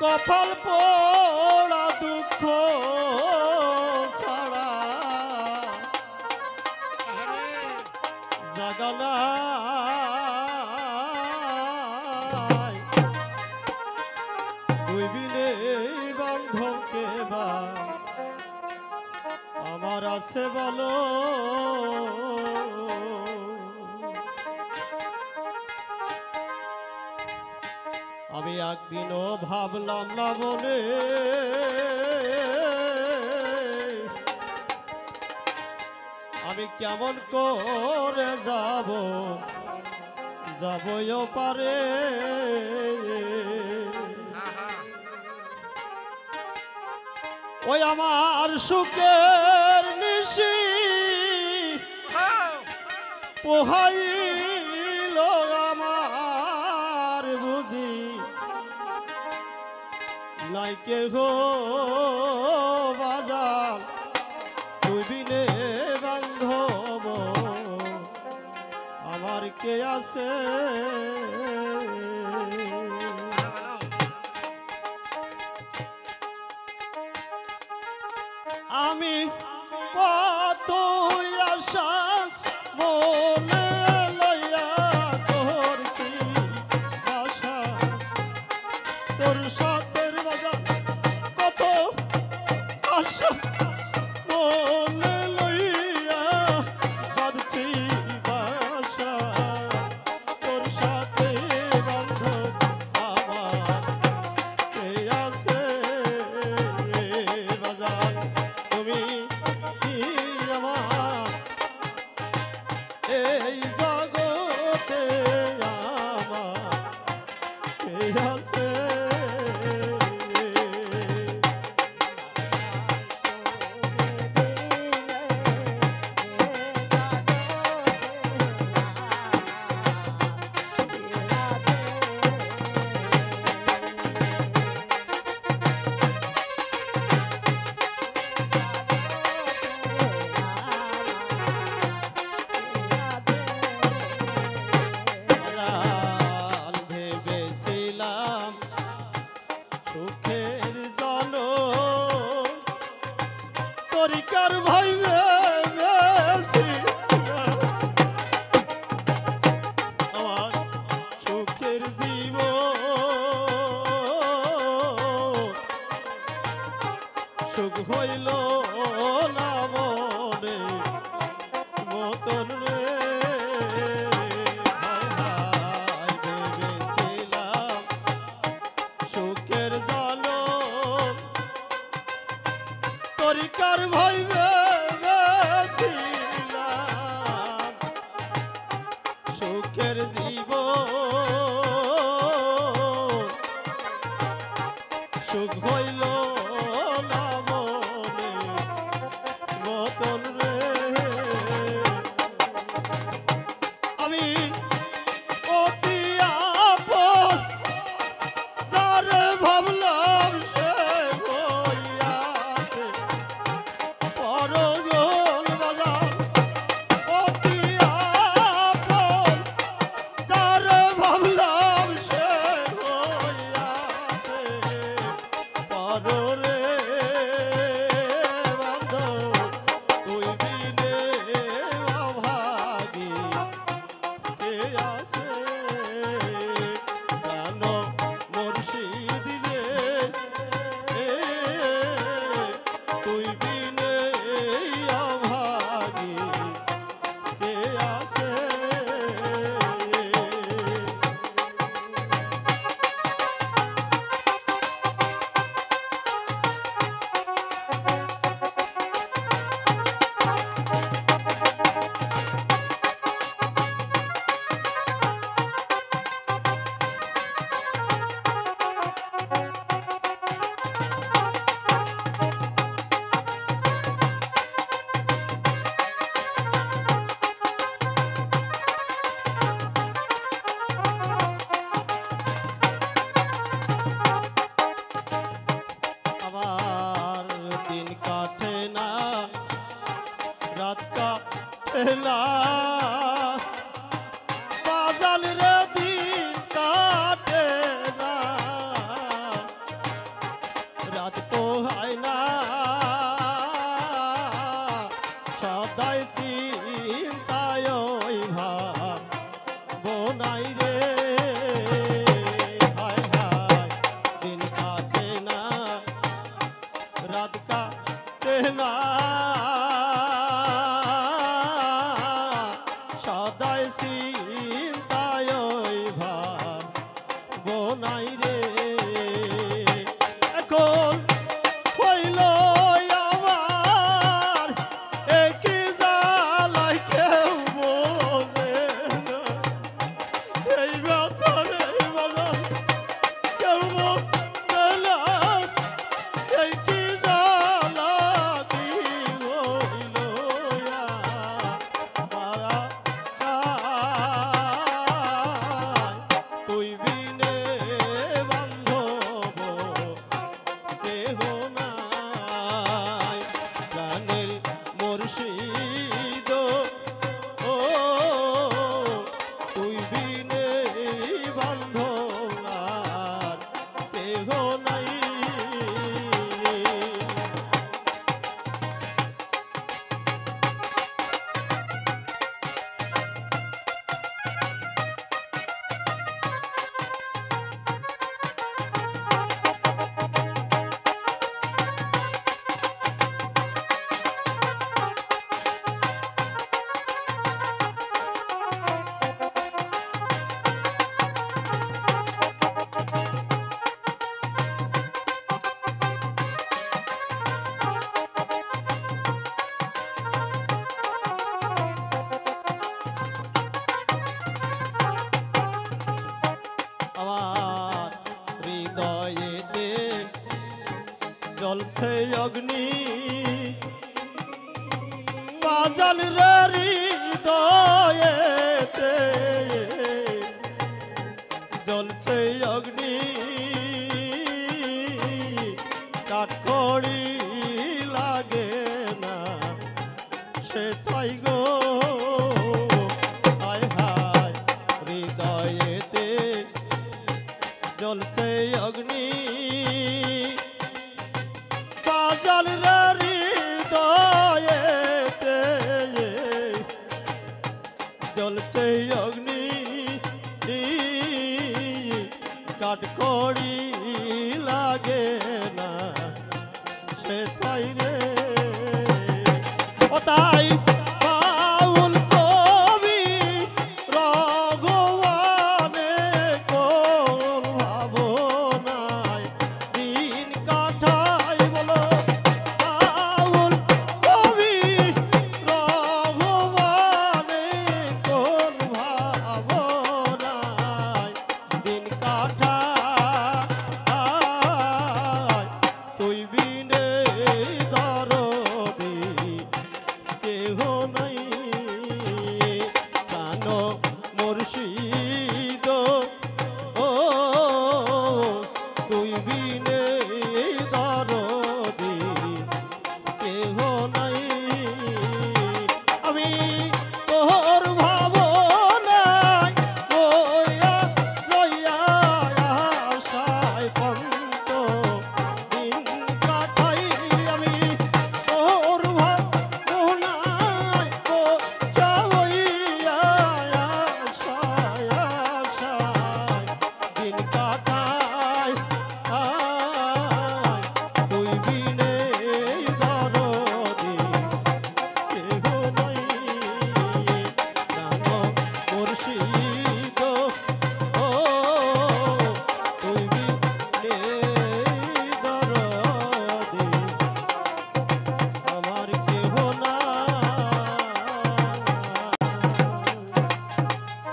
কপাল পোড়া দুঃখ ছাড়া জাগানা দুই বিনে বান্ধবকে বা আমার আছে বলো। আমি একদিনও ভাবলাম না বলে আমি কেমন করে যাবও পারে। ওই আমার সুখের নিশি পোহাইল আমার বুঝি নাই কেহ বাজার তুই বিনে বান্ধব আমার কে আছে। আমি কত আশা মনে লইয়া করছি আশা তোর সাথের বাজার কত আশা মনে লইয়া বাঁধছি বাসা তোর সাথে বান্ধব আমার কে আছে বাজার তুমি আমার এই জগতে আমার কে আছে। সুখের জন তরিকার ভাইবে বেশি আমার সুখের জীব সুখ হইল না মনে মতন রে। তরিকার ভাইবে বেশিলাম সুখের জীব সুখ হইল না মনে মতন রে। আমি অতি আপন যারে ভাবলাম সে হইয়াছে পরজন বাজার অতি আপন জ্বলছে অগ্নি কাজল রে হৃদয়েতে জ্বলছে অগ্নি কাঠখড়ি লাগে না সে তাই গো হায় হায় হৃদয়েতে জ্বলছে অগ্নি কাজল রে হৃদয়েতে জ্বলছে অগ্নি কাঠখড়ি লাগে না সে তাই রে ও তাই